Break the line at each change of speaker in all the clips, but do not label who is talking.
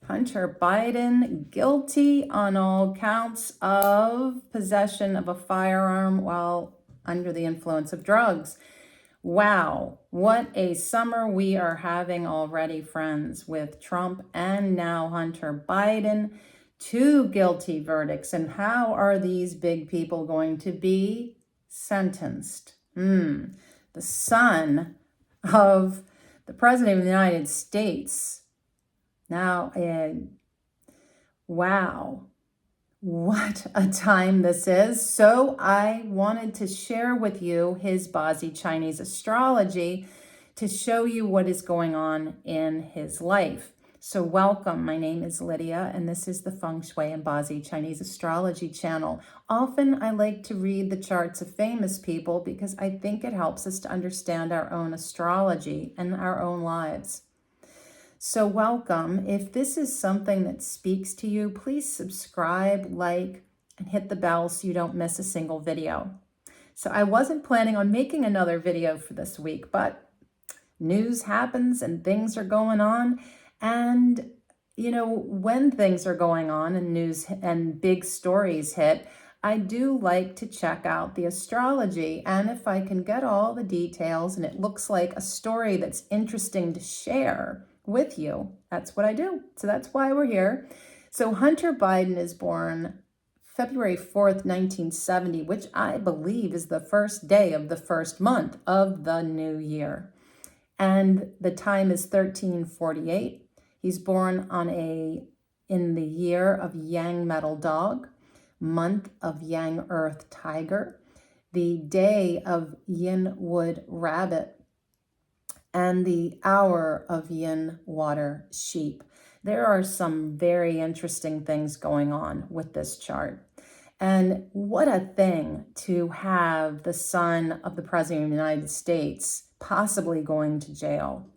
Hunter Biden guilty on all counts of possession of a firearm while under the influence of drugs. Wow, what a summer we are having already, friends, with Trump and now Hunter Biden. Two guilty verdicts. And how are these big people going to be sentenced? The son of the President of the United States. Now, wow, what a time this is. So I wanted to share with you his Bazi Chinese astrology to show you what is going on in his life. So welcome, my name is Lydia, and this is the Feng Shui and Bazi Chinese astrology channel. Often I like to read the charts of famous people because I think it helps us to understand our own astrology and our own lives. So welcome. If this is something that speaks to you, please subscribe, like, and hit the bell so you don't miss a single video. So I wasn't planning on making another video for this week, but news happens and things are going on. And, you know, when things are going on and news and big stories hit, I do like to check out the astrology. And if I can get all the details and it looks like a story that's interesting to share with you, that's what I do. So that's why we're here. So Hunter Biden is born February 4th, 1970, which I believe is the first day of the first month of the new year. And the time is 1348. He's born in the year of Yang Metal Dog, month of Yang Earth Tiger, the day of Yin Wood Rabbit, and the hour of Yin Water Sheep. There are some very interesting things going on with this chart. And what a thing to have the son of the President of the United States possibly going to jail.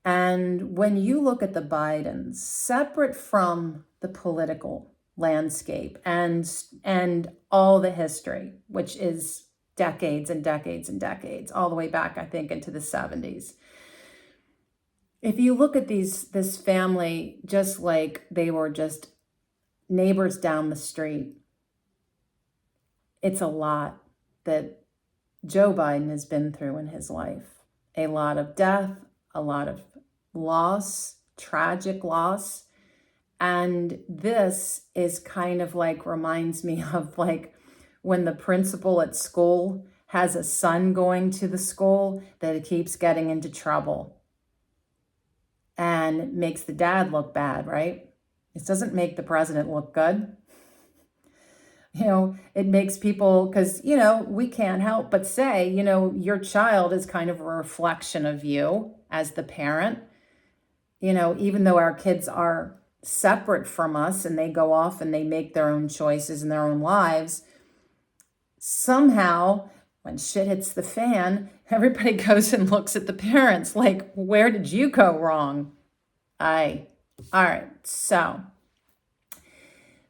And when you look at the Bidens, separate from the political landscape and all the history, which is decades and decades and decades, all the way back, I think, into the 70s. If you look at this family, just like they were just neighbors down the street, it's a lot that Joe Biden has been through in his life. A lot of death, a lot of loss, tragic loss. And this is kind of like, reminds me of like when the principal at school has a son going to the school that keeps getting into trouble and makes the dad look bad, right? It doesn't make the president look good. You know, it makes people, because, you know, we can't help but say, you know, your child is kind of a reflection of you as the parent. You know, even though our kids are separate from us and they go off and they make their own choices in their own lives, somehow when shit hits the fan, everybody goes and looks at the parents like, where did you go wrong? All right, so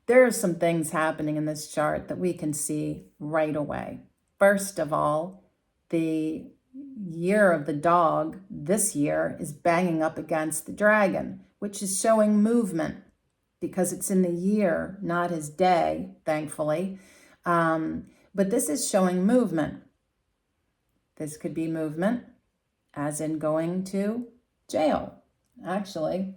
there are some things happening in this chart that we can see right away. First of all, the year of the dog this year is banging up against the dragon, which is showing movement because it's in the year, not his day, thankfully. But this is showing movement. This could be movement as in going to jail. Actually,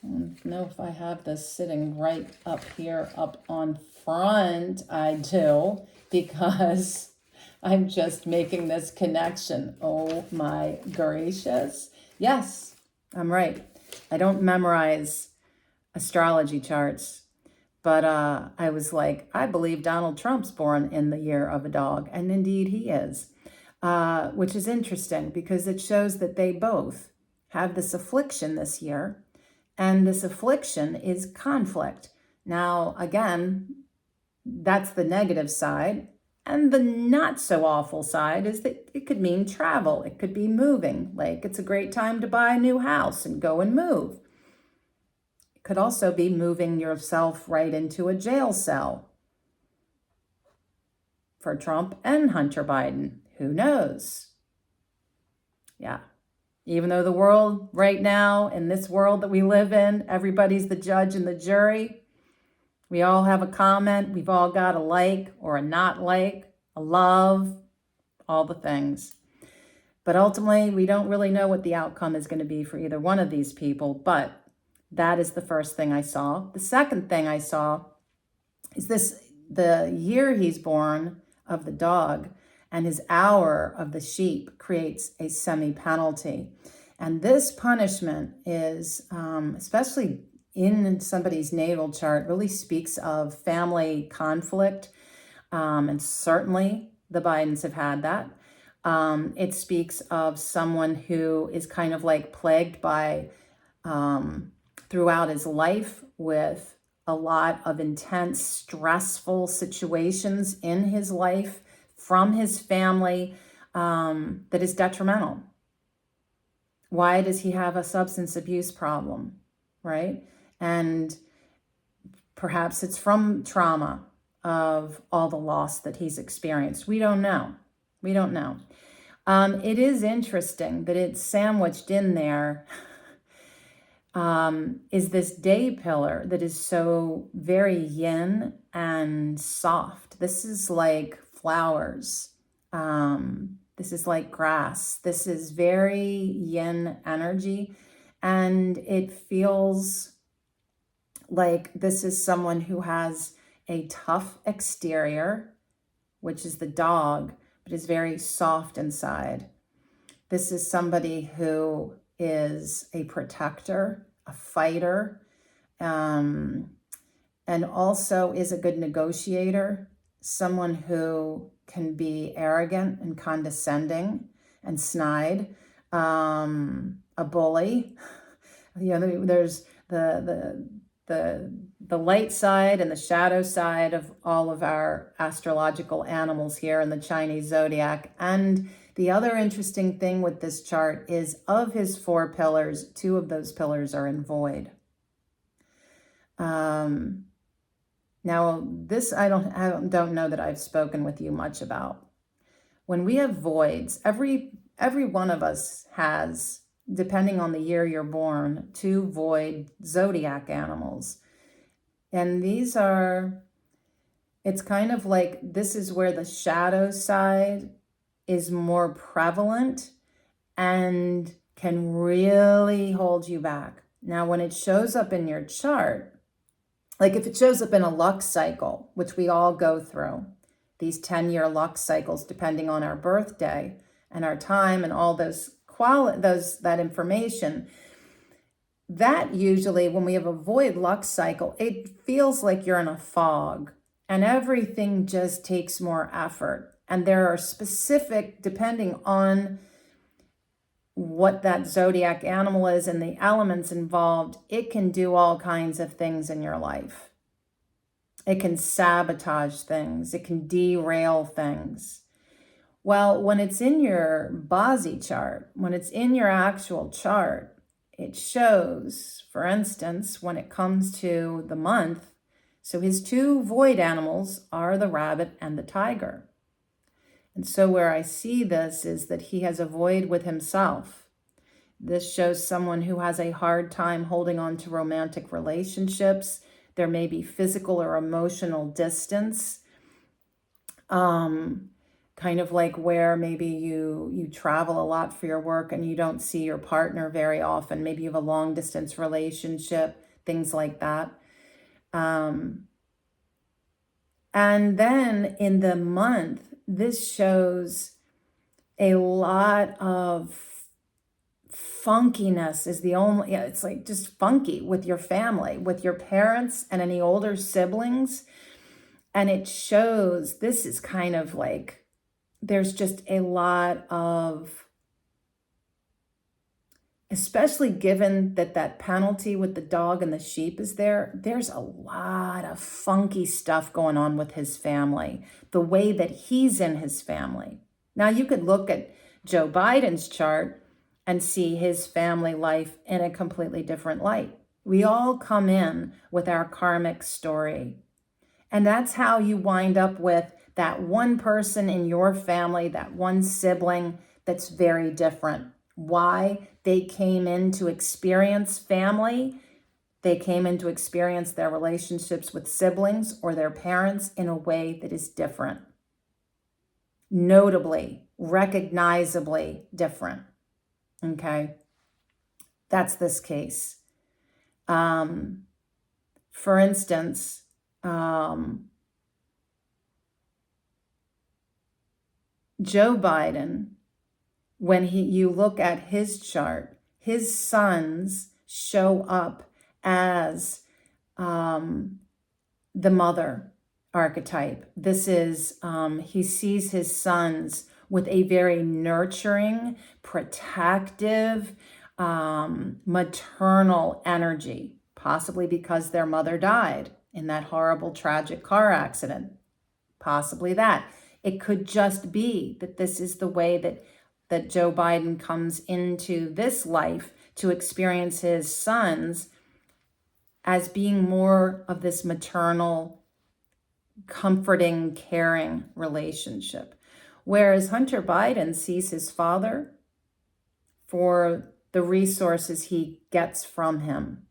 I don't know if I have this sitting right up here, up on front. I do, because I'm just making this connection. Oh my gracious. Yes, I'm right. I don't memorize astrology charts. But I was like, I believe Donald Trump's born in the year of a dog. And indeed he is, which is interesting because it shows that they both have this affliction this year. And this affliction is conflict. Now, again, that's the negative side. And the not so awful side is that it could mean travel. It could be moving. Like it's a great time to buy a new house and go and move. Could also be moving yourself right into a jail cell for Trump and Hunter Biden. Who knows? Yeah. Even though the world right now, in this world that we live in, everybody's the judge and the jury. We all have a comment. We've all got a like or a not like, a love, all the things. But ultimately, we don't really know what the outcome is going to be for either one of these people. But that is the first thing I saw. The second thing I saw is the year he's born of the dog and his hour of the sheep creates a semi-penalty. And this punishment is, especially in somebody's natal chart, really speaks of family conflict. And certainly the Bidens have had that. It speaks of someone who is kind of like plagued by, throughout his life with a lot of intense, stressful situations in his life from his family that is detrimental. Why does he have a substance abuse problem, right? And perhaps it's from trauma of all the loss that he's experienced. We don't know. We don't know. It is interesting that it's sandwiched in there is this day pillar that is so very yin and soft. This is like flowers. This is like grass. This is very yin energy. And it feels like this is someone who has a tough exterior, which is the dog, but is very soft inside. This is somebody who is a protector, a fighter, and also is a good negotiator, someone who can be arrogant and condescending and snide, a bully. You know, there's the light side and the shadow side of all of our astrological animals here in the Chinese zodiac. And the other interesting thing with this chart is of his 4 pillars, 2 of those pillars are in void. Now, this I don't know that I've spoken with you much about. When we have voids, every one of us has, depending on the year you're born, 2 void zodiac animals. And these are, it's kind of like this is where the shadow side is more prevalent and can really hold you back. Now, when it shows up in your chart, like if it shows up in a lux cycle, which we all go through, these 10-year lux cycles, depending on our birthday and our time and all that information, that usually when we have a void lux cycle, it feels like you're in a fog and everything just takes more effort. And there are specific, depending on what that zodiac animal is and the elements involved, it can do all kinds of things in your life. It can sabotage things. It can derail things. Well, when it's in your Bazi chart, when it's in your actual chart, it shows, for instance, when it comes to the month, so his 2 void animals are the rabbit and the tiger. And so where I see this is that he has a void with himself. This shows someone who has a hard time holding on to romantic relationships. There may be physical or emotional distance. Kind of like where maybe you travel a lot for your work and you don't see your partner very often. Maybe you have a long distance relationship, things like that. And then in the month, this shows a lot of funkiness is the only, it's like just funky with your family, with your parents and any older siblings. And it shows, this is kind of like, there's just a lot of, especially given that penalty with the dog and the sheep is there, there's a lot of funky stuff going on with his family, the way that he's in his family. Now, you could look at Joe Biden's chart and see his family life in a completely different light. We all come in with our karmic story. And that's how you wind up with that one person in your family, that one sibling that's very different. why they came in to experience family. They came in to experience their relationships with siblings or their parents in a way that is different. Notably, recognizably different. Okay? That's this case. For instance, Joe Biden, when you look at his chart, his sons show up as the mother archetype. This is, he sees his sons with a very nurturing, protective, maternal energy, possibly because their mother died in that horrible, tragic car accident. Possibly that. It could just be that this is the way that Joe Biden comes into this life to experience his sons as being more of this maternal, comforting, caring relationship. Whereas Hunter Biden sees his father for the resources he gets from him.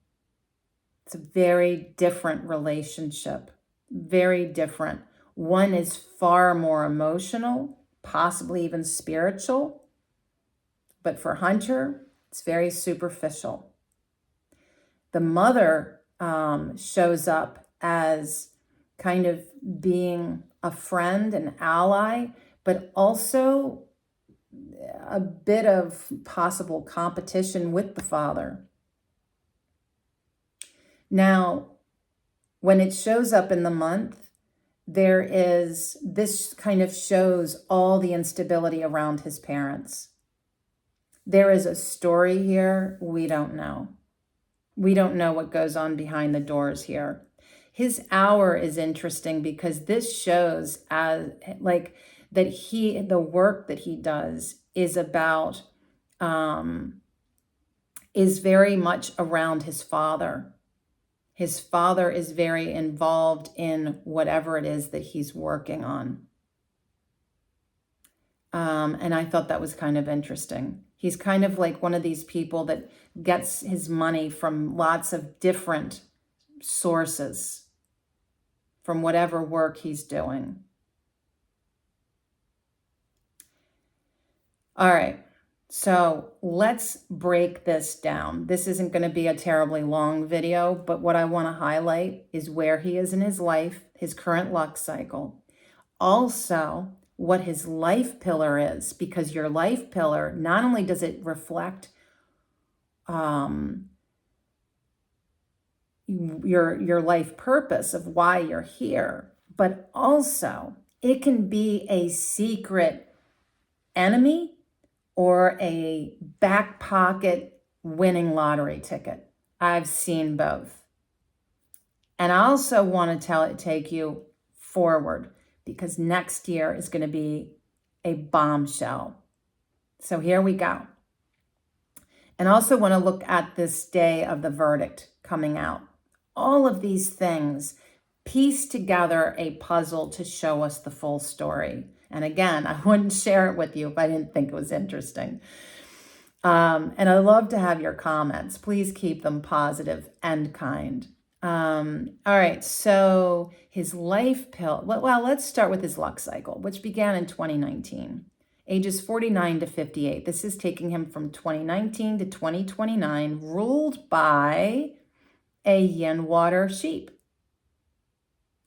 It's a very different relationship, very different. One is far more emotional, possibly even spiritual. But for Hunter, it's very superficial. The mother shows up as kind of being a friend, an ally, but also a bit of possible competition with the father. Now, when it shows up in the month, this kind of shows all the instability around his parents. There is a story here we don't know. We don't know what goes on behind the doors here. His hour is interesting because this shows as like that the work that he does is about, is very much around his father. His father is very involved in whatever it is that he's working on. And I thought that was kind of interesting. He's kind of like one of these people that gets his money from lots of different sources, from whatever work he's doing. All right, so let's break this down. This isn't going to be a terribly long video, but what I want to highlight is where he is in his life, his current luck cycle. Also, what his life pillar is, because your life pillar, not only does it reflect your life purpose of why you're here, but also it can be a secret enemy or a back pocket winning lottery ticket. I've seen both. And I also want to take you forward, because next year is going to be a bombshell. So here we go. And I also want to look at this day of the verdict coming out. All of these things piece together a puzzle to show us the full story. And again, I wouldn't share it with you if I didn't think it was interesting. And I love to have your comments. Please keep them positive and kind. All right, so his life pill. Well, let's start with his luck cycle, which began in 2019. Ages 49 to 58. This is taking him from 2019 to 2029, ruled by a yin water sheep,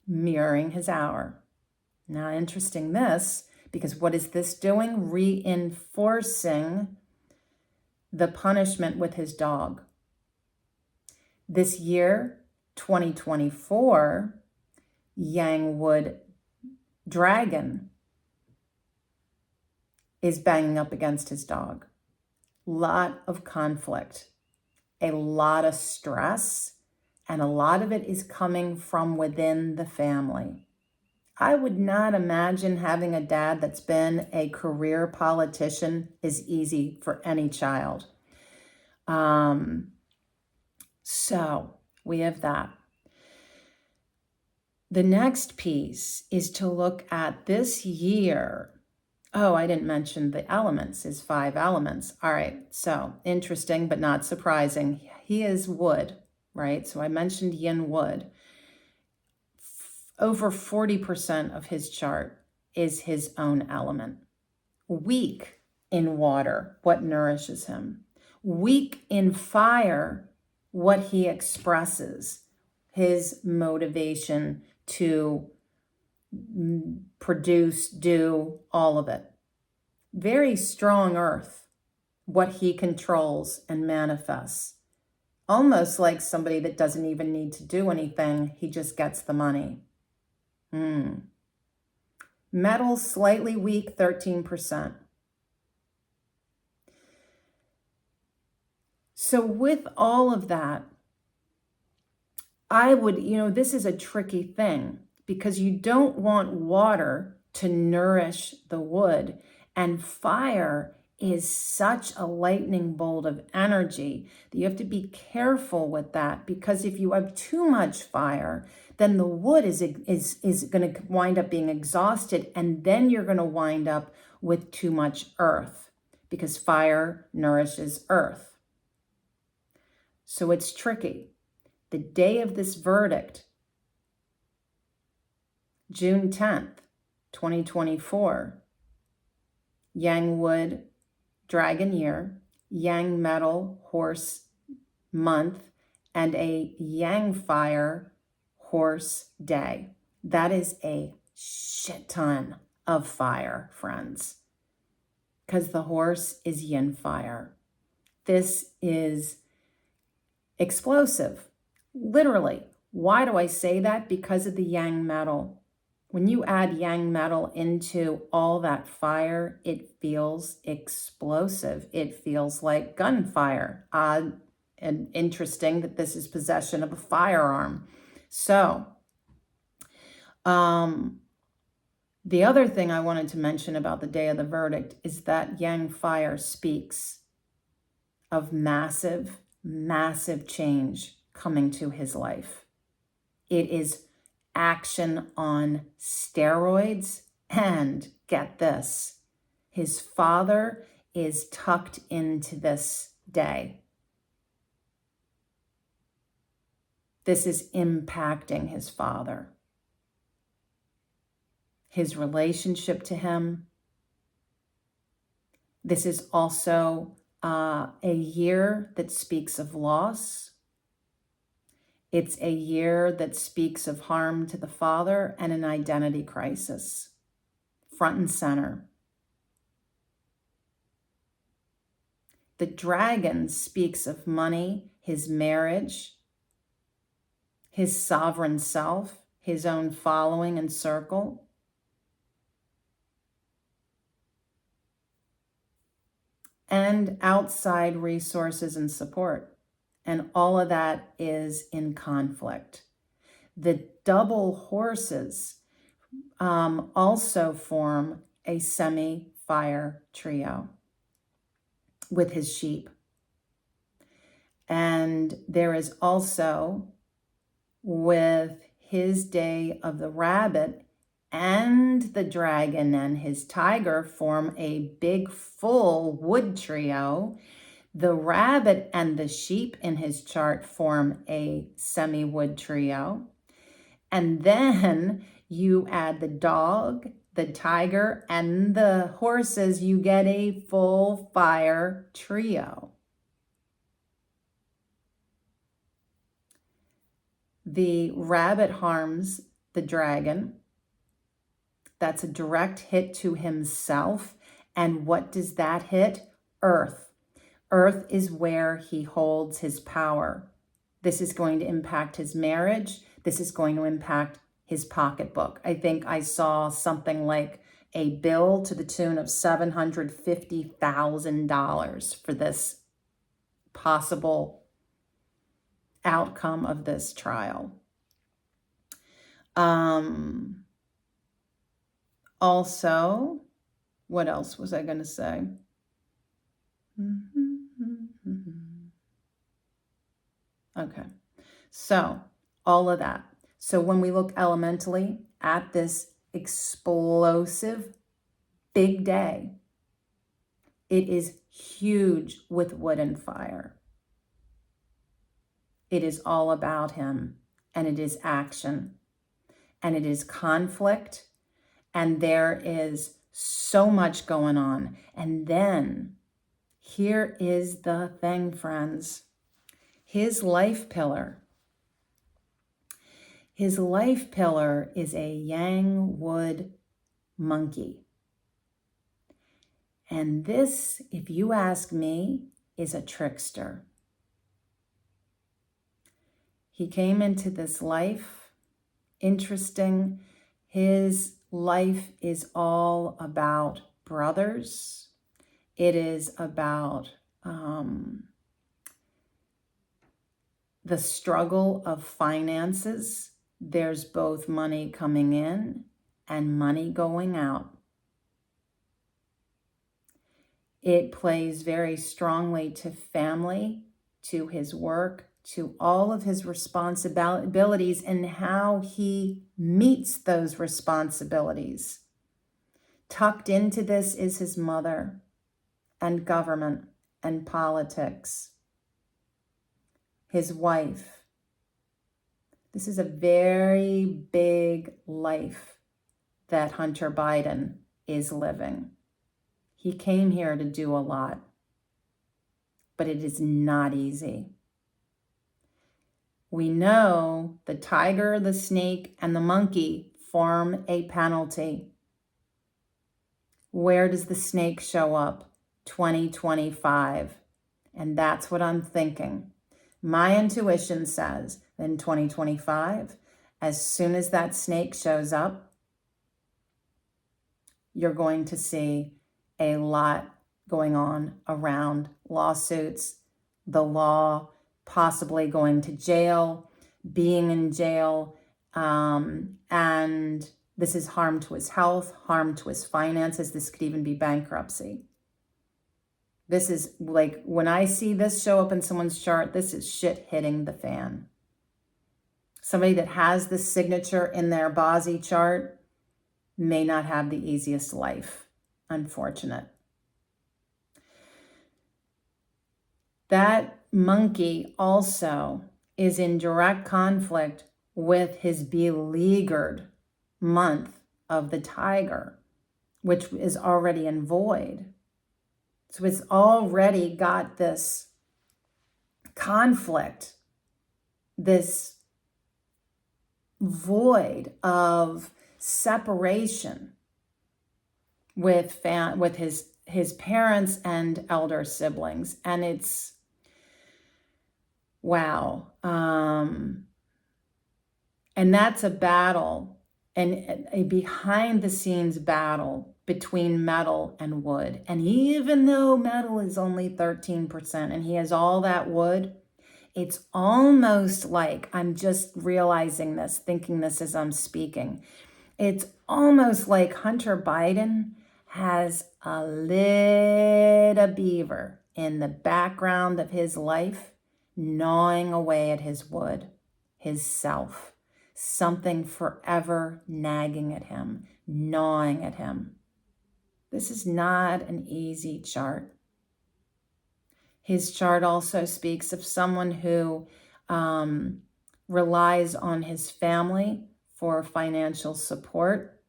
mirroring his hour. Now, interesting this, because what is this doing? Reinforcing the punishment with his dog. This year, 2024, Yangwood Dragon is banging up against his dog. Lot of conflict, a lot of stress, and a lot of it is coming from within the family. I would not imagine having a dad that's been a career politician is easy for any child. So we have that. The next piece is to look at this year Oh, I didn't mention the elements, his 5 elements. All right, so interesting, but not surprising. He is wood, right? So I mentioned yin wood. Over 40% of his chart is his own element. Weak in water, what nourishes him. Weak in fire, what he expresses, his motivation to produce, do, all of it. Very strong earth, what he controls and manifests. Almost like somebody that doesn't even need to do anything, he just gets the money. Metal, slightly weak, 13%. So with all of that, I would, this is a tricky thing because you don't want water to nourish the wood, and fire is such a lightning bolt of energy that you have to be careful with that, because if you have too much fire, then the wood is going to wind up being exhausted, and then you're going to wind up with too much earth, because fire nourishes earth. So it's tricky. The day of this verdict, June 10th, 2024, Yang Wood Dragon Year, Yang Metal Horse Month, and a Yang Fire Horse Day. That is a shit ton of fire, friends, because the horse is yin fire. This is explosive. Literally. Why do I say that? Because of the yang metal. When you add yang metal into all that fire, it feels explosive. It feels like gunfire. Odd and interesting that this is possession of a firearm. So, the other thing I wanted to mention about the day of the verdict is that yang fire speaks of massive, massive change coming to his life. It is action on steroids, and get this, his father is tucked into this day. This is impacting his father, his relationship to him. This is also a year that speaks of loss. It's a year that speaks of harm to the father and an identity crisis, front and center. The dragon speaks of money, his marriage, his sovereign self, his own following and circle. And outside resources and support. And all of that is in conflict. The double horses also form a semi-fire trio with his sheep. And there is also, with his day of the rabbit and the dragon and his tiger, form a big full wood trio. The rabbit and the sheep in his chart form a semi-wood trio. And then you add the dog, the tiger, and the horses, you get a full fire trio. The rabbit harms the dragon. That's a direct hit to himself. And what does that hit? Earth. Earth is where he holds his power. This is going to impact his marriage. This is going to impact his pocketbook. I think I saw something like a bill to the tune of $750,000 for this possible outcome of this trial. Also, what else was I going to say? Okay, so all of that. So when we look elementally at this explosive big day. It is huge with wood and fire. It is all about him, and it is action, and it is conflict, and there is so much going on. And then here is the thing, friends. His life pillar is a yang wood monkey. And this, if you ask me, is a trickster. He came into this life interesting. His life is all about brothers. It is about the struggle of finances. There's both money coming in and money going out. It plays very strongly to family, to his work, to all of his responsibilities and how he meets those responsibilities. Tucked into this is his mother and government and politics. His wife. This is a very big life that Hunter Biden is living. He came here to do a lot, but it is not easy. We know the tiger, the snake, and the monkey form a penalty. Where does the snake show up? 2025. And that's what I'm thinking. My intuition says in 2025, as soon as that snake shows up, you're going to see a lot going on around lawsuits, the law, possibly going to jail, being in jail, and this is harm to his health, harm to his finances. This could even be bankruptcy. This is like, when I see this show up in someone's chart, this is shit hitting the fan. Somebody that has this signature in their Bazi chart may not have the easiest life. Unfortunate. That monkey also is in direct conflict with his beleaguered month of the tiger, which is already in void. So it's already got this conflict, this void of separation with his parents and elder siblings. And it's, wow. And that's a battle, and a behind the scenes battle between metal and wood. And even though metal is only 13% and he has all that wood, it's almost like, I'm just realizing this, thinking this as I'm speaking, it's almost like Hunter Biden has a little beaver in the background of his life, gnawing away at his wood, his self, something forever nagging at him, gnawing at him. This is not an easy chart. His chart also speaks of someone who relies on his family for financial support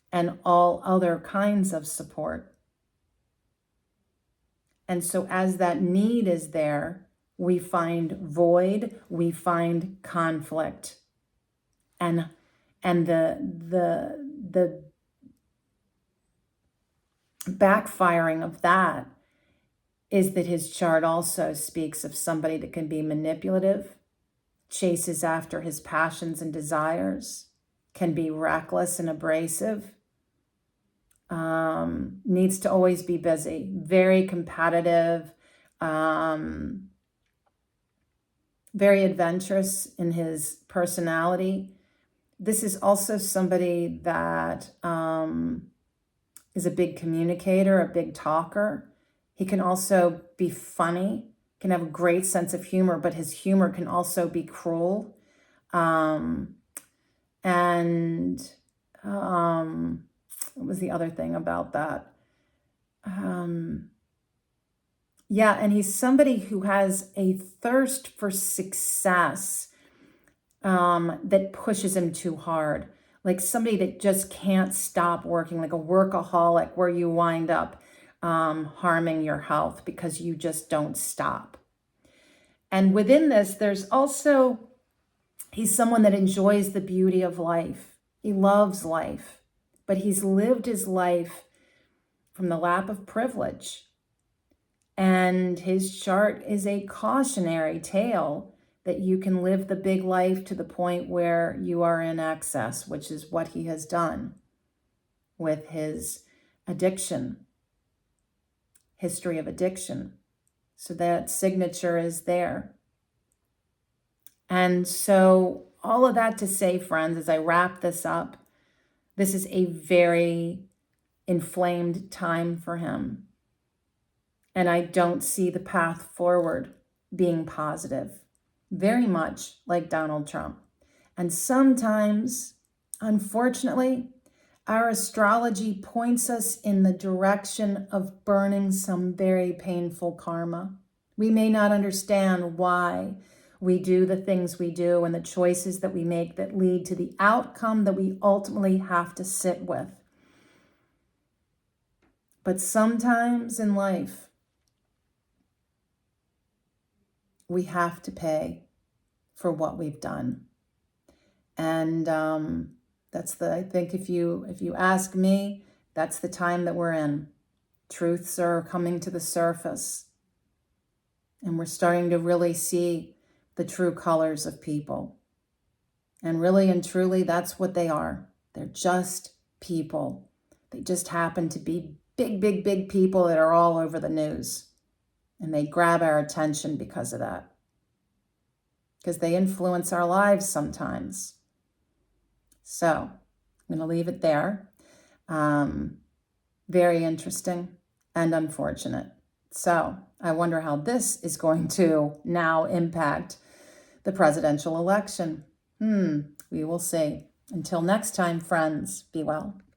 and all other kinds of support. And so as that need is there, we find void, we find conflict. And the backfiring of that is that his chart also speaks of somebody that can be manipulative, chases after his passions and desires, can be reckless and abrasive, needs to always be busy, very competitive, very adventurous in his personality. This is also somebody that is a big communicator, a big talker. He can also be funny, can have a great sense of humor, but his humor can also be cruel. what was the other thing about that? Yeah, and he's somebody who has a thirst for success that pushes him too hard. Like somebody that just can't stop working, like a workaholic, where you wind up harming your health because you just don't stop. And within this, there's also, he's someone that enjoys the beauty of life. He loves life, but he's lived his life from the lap of privilege. And his chart is a cautionary tale that you can live the big life to the point where you are in excess, which is what he has done with his addiction, history of addiction. So that signature is there. And so all of that to say, friends, as I wrap this up, this is a very inflamed time for him. And I don't see the path forward being positive, very much like Donald Trump. And sometimes, unfortunately, our astrology points us in the direction of burning some very painful karma. We may not understand why we do the things we do and the choices that we make that lead to the outcome that we ultimately have to sit with. But sometimes in life, we have to pay for what we've done. And I think if you ask me, that's the time that we're in. Truths are coming to the surface. And we're starting to really see the true colors of people. And really and truly, that's what they are. They're just people. They just happen to be big, big, big people that are all over the news. And they grab our attention because of that. Because they influence our lives sometimes. So I'm going to leave it there. Very interesting and unfortunate. So I wonder how this is going to now impact the presidential election. We will see. Until next time, friends, be well.